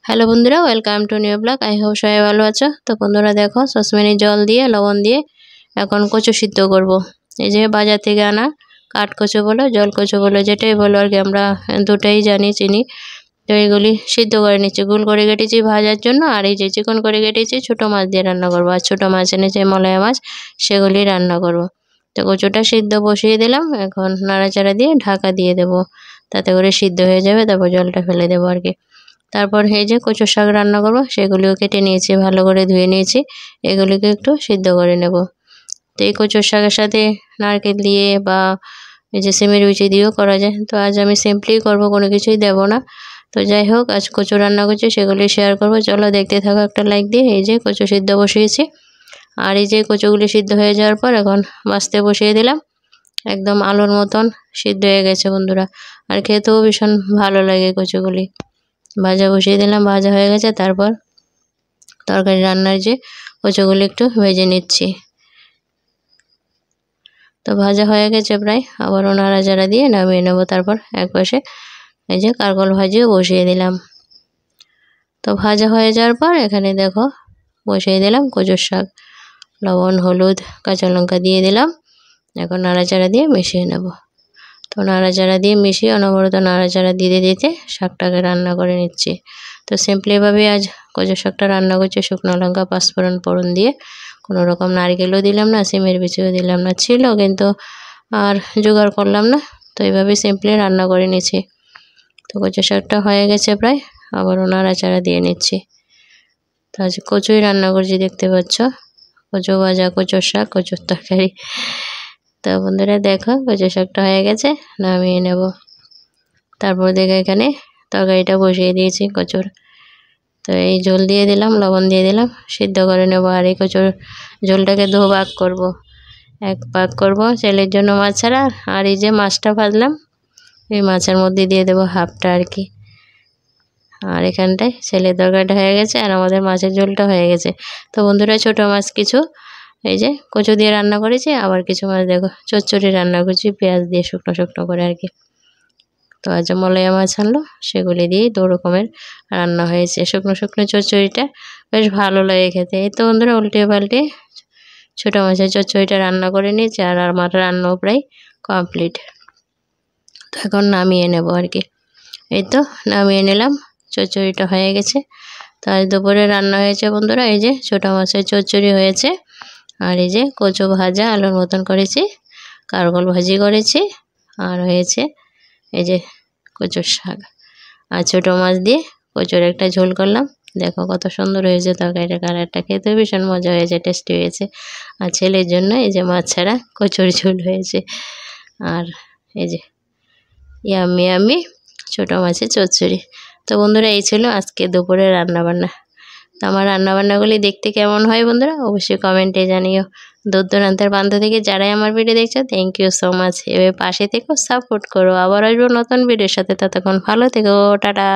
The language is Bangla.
হ্যালো বন্ধুরা, welcome to new blog. I hope সবাই ভালো আছো। তো বন্ধুরা দেখো, সসপ্যানে জল দিয়ে লবণ দিয়ে এখন কচু সিদ্ধ করব। এই যে বাজার থেকে আনা কাঠ কচু বলো, জল কচু বলো, যেটাই বলো আর কি, আমরা দুটাই জানি চিনি। তো এইগুলি সিদ্ধ করে নিচ্ছি, গোল করে কেটেছি ভাজার জন্য। আর এই যে চিকন করে কেটেছি ছোটো মাছ দিয়ে রান্না করবো। আর ছোটো মাছ এনেছে মলায়া মাছ, সেগুলি রান্না করব। তো কচুটা সিদ্ধ বসিয়ে দিলাম, এখন নাড়াচাড়া দিয়ে ঢাকা দিয়ে দেবো, তাতে করে সিদ্ধ হয়ে যাবে। তারপর জলটা ফেলে দেবো আর কি। তারপর এই যে কচুর শাক রান্না করব, সেগুলিও কেটে নিয়েছি, ভালো করে ধুয়ে নিয়েছি। এগুলিকে একটু সিদ্ধ করে নেব। তো এই কচুর শাকের সাথে নারকেল দিয়ে বা এই যে সিমের বিচি দিয়েও করা যায়। তো আজ আমি সিম্পলি করব, কোনো কিছুই দেব না। তো যাই হোক, আজ কচু রান্না করছি, সেগুলি শেয়ার করব। চলো দেখতে থাকো একটা লাইক দিয়ে। এই যে কচু সিদ্ধ বসিয়েছি, আর এই যে কচুগুলি সিদ্ধ হয়ে যাওয়ার পর এখন বাছতে বসিয়ে দিলাম। একদম আলুর মতন সিদ্ধ হয়ে গেছে বন্ধুরা, আর খেতেও ভীষণ ভালো লাগে কচুগুলি। ভাজা বসিয়ে দিলাম, ভাজা হয়ে গেছে। তারপর তরকারি রান্নার যে কচুগুলি একটু ভেজে নিচ্ছি। তো ভাজা হয়ে গেছে প্রায়, আবারও নাড়াচাড়া দিয়ে নামিয়ে নেব। তারপর এক পাশে এই যে কারকল ভাজিও বসিয়ে দিলাম। তো ভাজা হয়ে যাওয়ার পর এখানে দেখো বসিয়ে দিলাম কচুর শাক। লবণ, হলুদ, কাঁচা লঙ্কা দিয়ে দিলাম। এখন নাড়াচাড়া দিয়ে মিশিয়ে নেব। তো নাড়াচাড়া দিয়ে মিশিয়ে অনবরত নাড়াচাড়া দিতে দিতে শাকটাকে রান্না করে নিচ্ছি। তো সিম্পলিভাবে আজ কচু শাকটা রান্না করছি, শুকনো লঙ্কা পাঁচফোড়ন ফোড়ন দিয়ে। কোনো রকম নারকেলও দিলাম না, সিমের বিচিও দিলাম না, ছিল কিন্তু আর জোগাড় করলাম না। তো এইভাবে সিম্পলি রান্না করে নিচ্ছি। তো কচু শাকটা হয়ে গেছে প্রায়, আবারও নাড়াচাড়া দিয়ে নিচ্ছি। তো আজ কচুই রান্না করছি, দেখতে পাচ্ছ, কচু ভাজা, কচুর শাক, কচুর তরকারি। তো বন্ধুরা দেখো, কচু শাকটা হয়ে গেছে, নামিয়ে নেব। তারপর দেখো এখানে তরকারিটা বসিয়ে দিয়েছি কচুর। তো এই ঝোল দিয়ে দিলাম, লবণ দিয়ে দিলাম, সিদ্ধ করে নেব। আর এই কচুর ঝোলটাকে দু ভাগ করব। এক ভাগ করব ছেলের জন্য মাছ ছাড়া, আর এই যে মাছটা ভাজলাম এই মাছের মধ্যে দিয়ে দেবো হাফটা আর কি। আর এখানটায় ছেলের তরকারিটা হয়ে গেছে, আর আমাদের মাছের ঝোলটা হয়ে গেছে। তো বন্ধুরা ছোটো মাছ কিছু এই যে কচু দিয়ে রান্না করেছি, আবার কিছু মাছ দেখো চচ্চড়ি রান্না করছি পেঁয়াজ দিয়ে শুকনো শুকনো করে আর কি। তো আজ মলায়া মাছ আনলো, সেগুলি দিয়েই দু রকমের রান্না হয়েছে। শুকনো শুকনো চচ্চড়িটা বেশ ভালো লাগে খেতে। এই তো বন্ধুরা উল্টে পাল্টে ছোটো মাছের চচ্চড়িটা রান্না করে নিয়েছি, আর আমার রান্নাও প্রায় কমপ্লিট। তো এখন নামিয়ে নেব আর কি। এই তো নামিয়ে নিলাম, চচ্চড়িটা হয়ে গেছে। তো আজ দুপুরে রান্না হয়েছে বন্ধুরা, এই যে ছোটো মাছের চচ্চড়ি হয়েছে, আর এই যে কচু ভাজা আলুর মতন করেছি, কারকল ভাজি করেছি, আর হয়েছে এই যে কচুর শাক। আর ছোটো মাছ দিয়ে কচুর একটা ঝোল করলাম। দেখো কত সুন্দর হয়েছে তরকারিটা, কালারটা খেতে ভীষণ মজা হয়েছে, টেস্টি হয়েছে। আর ছেলের জন্য এই যে মাছ ছাড়া কচুর ঝোল হয়েছে। আর এই যে ইয়াম্মি ইয়াম্মি ছোটো মাছের চচ্চড়ি। তো বন্ধুরা এই ছিল আজকে দুপুরে রান্নাবান্না। তো আমার রান্নাবান্নাগুলি দেখতে কেমন হয় বন্ধুরা অবশ্যই কমেন্টে জানিও। দূর দূরান্তের প্রান্ত থেকে যারাই আমার ভিডিও দেখছো, থ্যাংক ইউ সো মাচ। এভাবে পাশে থেকো, সাপোর্ট করো। আবার আসবো নতুন ভিডিওর সাথে, ততক্ষণ ভালো থেকো, টাটা।